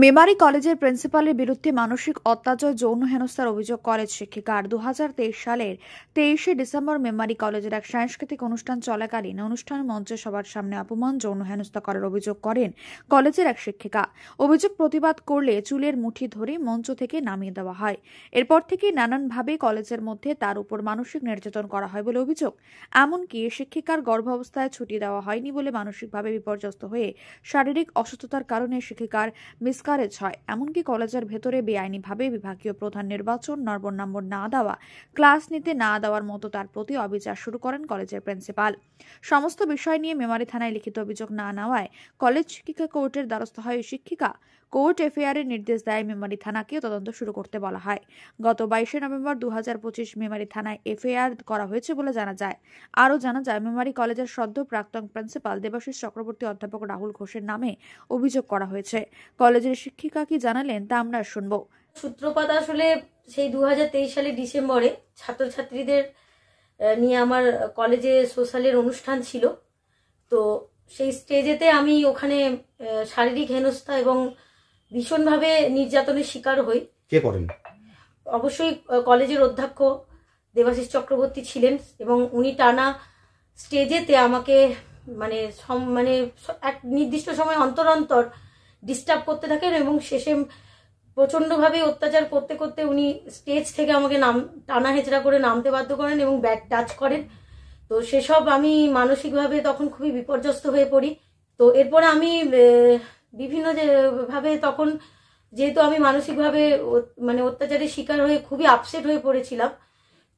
মেমারি কলেজের প্রিন্সিপালের বিরুদ্ধে মানসিক অত্যাচার যৌন হেনস্থার অভিযোগ কলেজ শিক্ষিকার 2023 সালের 23শে ডিসেম্বর মেমারি কলেজের এক সাংস্কৃতিক অনুষ্ঠান চলাকালীন অনুষ্ঠান মঞ্চে সবার সামনে অপমান যৌন হেনস্থা করার অভিযোগ করেন কলেজের এক শিক্ষিকা। অভিযোগ প্রতিবাদ করলে চুলের মুঠি ধরে মঞ্চ থেকে নামিয়ে দেওয়া হয়। এরপর থেকে নানানভাবে কলেজের মধ্যে তার উপর মানসিক নির্যাতন করা হয় বলে অভিযোগ। এমনকি শিক্ষিকার গর্ভাবস্থায় ছুটি দেওয়া হয়নি বলে মানসিকভাবে বিপর্যস্ত হয়ে শারীরিক অসুস্থতার কারণে শিক্ষিকার মিসকারেজ হয়। এমনকি কলেজের ভেতরে বেআইনিভাবে বিভাগীয় প্রধান নির্বাচন নম্বর না দেওয়া, ক্লাস নিতে না দেওয়ার মতো তার প্রতি অবিচার শুরু করেন কলেজের প্রিন্সিপাল। সমস্ত বিষয় নিয়ে মেমারি থানায় লিখিত অভিযোগ না নেওয়ায় কলেজ শিক্ষিকা কোর্টের দ্বারস্থ হয় শিক্ষিকা। কোর্ট এফআইআরের নির্দেশ দেয় মেমারি থানাকেও তদন্ত শুরু করতে বলা হয়। গত 22শে নভেম্বর 2025 মেমারি থানায় এফআইআর করা হয়েছে বলে জানা যায়। আরও জানা যায়, মেমারি কলেজের সদ্য প্রাক্তন প্রিন্সিপাল দেবাশিস চক্রবর্তী অধ্যাপক রাহুল ঘোষের নামে অভিযোগ করা হয়েছে। কলেজের শিক্ষিকা কি জানালেন তা আমরা শুনব। সূত্রপাত আসলে সেই 2023 সালের ডিসেম্বরে ছাত্রছাত্রীদের নিয়ে আমার কলেজে সোশ্যালের অনুষ্ঠান ছিল। তো সেই স্টেজেতে আমি ওখানে শারীরিক হেনস্থা এবং ভীষণভাবে নির্যাতনের শিকার হই। কে করেন? অবশ্যই কলেজের অধ্যক্ষ দেবাশিস চক্রবর্তী ছিলেন এবং উনি টানা স্টেজেতে আমাকে মানে এক নির্দিষ্ট সময় অন্তর অন্তর ডিস্টার্ব করতে থাকেন এবং শেষে প্রচণ্ডভাবে অত্যাচার করতে করতে উনি স্টেজ থেকে আমাকে টানা হেঁচড়া করে নামতে বাধ্য করেন এবং ব্যাড টাচ করেন। তো সেসব আমি মানসিকভাবে তখন খুবই বিপর্যস্ত হয়ে পড়ি। তো এরপরে আমি বিভিন্ন ভাবে তখন যেহেতু আমি মানসিকভাবে অত্যাচারের শিকার হয়ে খুবই আপসেট হয়ে পড়েছিলাম।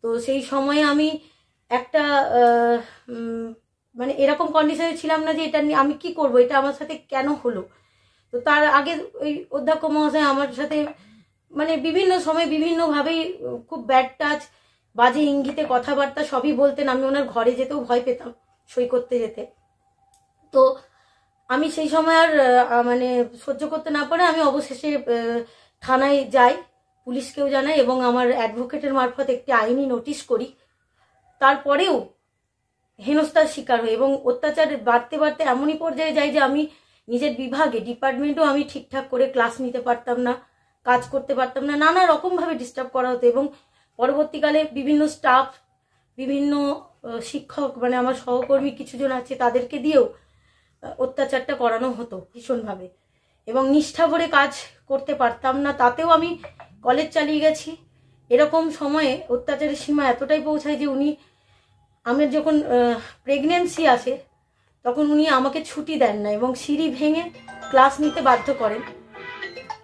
তো সেই সময়ে আমি একটা এরকম কন্ডিশনে ছিলাম না যে এটা নিয়ে আমি কি করব, এটা আমার সাথে কেন হলো। তো তার আগে ওই অধ্যক্ষ মহাশয় আমার সাথে বিভিন্ন সময় বিভিন্নভাবেই খুব ব্যাড টাচ, বাজে ইঙ্গিতে কথাবার্তা সবই বলতেন। আমি ওনার ঘরে যেতেও ভয় পেতাম সই করতে যেতে। তো আমি সেই সময় আর সহ্য করতে না পারে আমি অবশেষে থানায় যাই, পুলিশকেও জানাই এবং আমার অ্যাডভোকেটের মারফত একটি আইনি নোটিশ করি। তারপরেও হেনস্থার শিকার হই এবং অত্যাচার বাড়তে বাড়তে এমনই পর্যায়ে যাই যে আমি নিজের বিভাগে ডিপার্টমেন্টও আমি ঠিকঠাক করে ক্লাস নিতে পারতাম না, কাজ করতে পারতাম না, নানা রকমভাবে ডিস্টার্ব করা হতো। এবং পরবর্তীকালে বিভিন্ন স্টাফ, বিভিন্ন শিক্ষক আমার সহকর্মী কিছুজন আছে তাদেরকে দিয়েও অত্যাচারটা করানো হতো ভীষণভাবে এবং নিষ্ঠা ভরে কাজ করতে পারতাম না। তাতেও আমি কলেজ চালিয়ে গেছি। এরকম সময়ে অত্যাচারের সীমা এতটাই পৌঁছায় যে আমার যখন প্রেগনেন্সি আসে তখন উনি আমাকে ছুটি দেন না এবং সিঁড়ি ভেঙে ক্লাস নিতে বাধ্য করেন।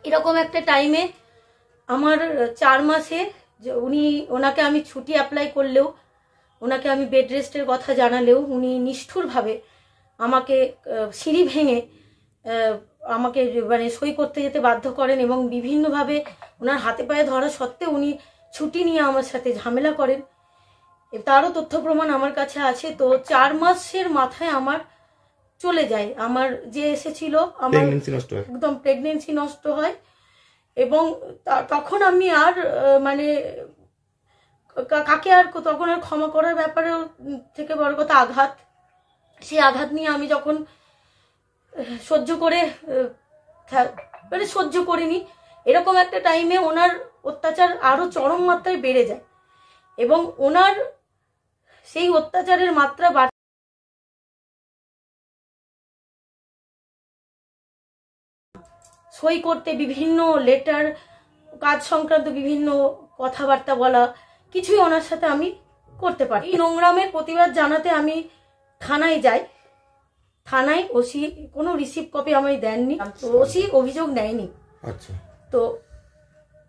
এরকম একটা টাইমে আমার 4 মাসে ওনাকে আমি ছুটি অ্যাপ্লাই করলেও, ওনাকে আমি বেড রেস্টের কথা জানালেও উনি নিষ্ঠুরভাবে আমাকে সিঁড়ি ভেঙে আমাকে সই করতে যেতে বাধ্য করেন এবং বিভিন্নভাবে ওনার হাতে পায়ে ধরা সত্ত্বেও উনি ছুটি নিয়ে আমার সাথে ঝামেলা করেন। তারও তথ্য প্রমাণ আমার কাছে আছে। তো 4 মাসের মাথায় আমার চলে যায়, আমার যে এসেছিল আমার একদম প্রেগনেন্সি নষ্ট হয় এবং তখন আমি আর কাকে আর তখন আর ক্ষমা করার ব্যাপারে থেকে বড় কথা আঘাত, সেই আঘাত নিয়ে আমি যখন সহ্য করিনি, এরকম একটা টাইমে ওনার অত্যাচার আরো চরম মাত্রায় বেড়ে যায় এবং ওনার সেই অত্যাচারের মাত্রা সই করতে বিভিন্ন লেটার, কাজ সংক্রান্ত বিভিন্ন কথাবার্তা বলা, কিছুই ওনার সাথে আমি করতে পারি। এই নোংরামের প্রতিবাদ জানাতে আমি থানায় যাই। থানায় ওসি কোনো রিসিভ কপি আমায় দেননি, ওসি অভিযোগ নেয়নি। আচ্ছা। তো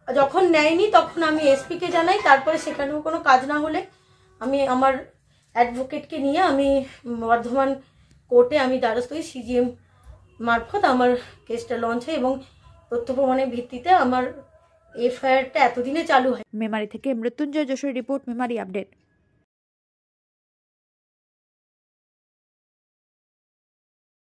যখন নেয়নি তখন আমি এসপিকে জানাই। তারপরে সেখানেও কোনো কাজ না হলে আমি আমার অ্যাডভোকেটকে নিয়ে আমি বর্ধমান কোর্টে আমি দ্বারস্থ হই। সিজিএম মারফত আমার কেসটা লঞ্চ হয় এবং তথ্য প্রমাণের ভিত্তিতে আমার এফআইআরটা এতদিনে চালু হয়। মেমারি থেকে মৃত্যুঞ্জয় যশোর রিপোর্ট, মেমারি আপডেট।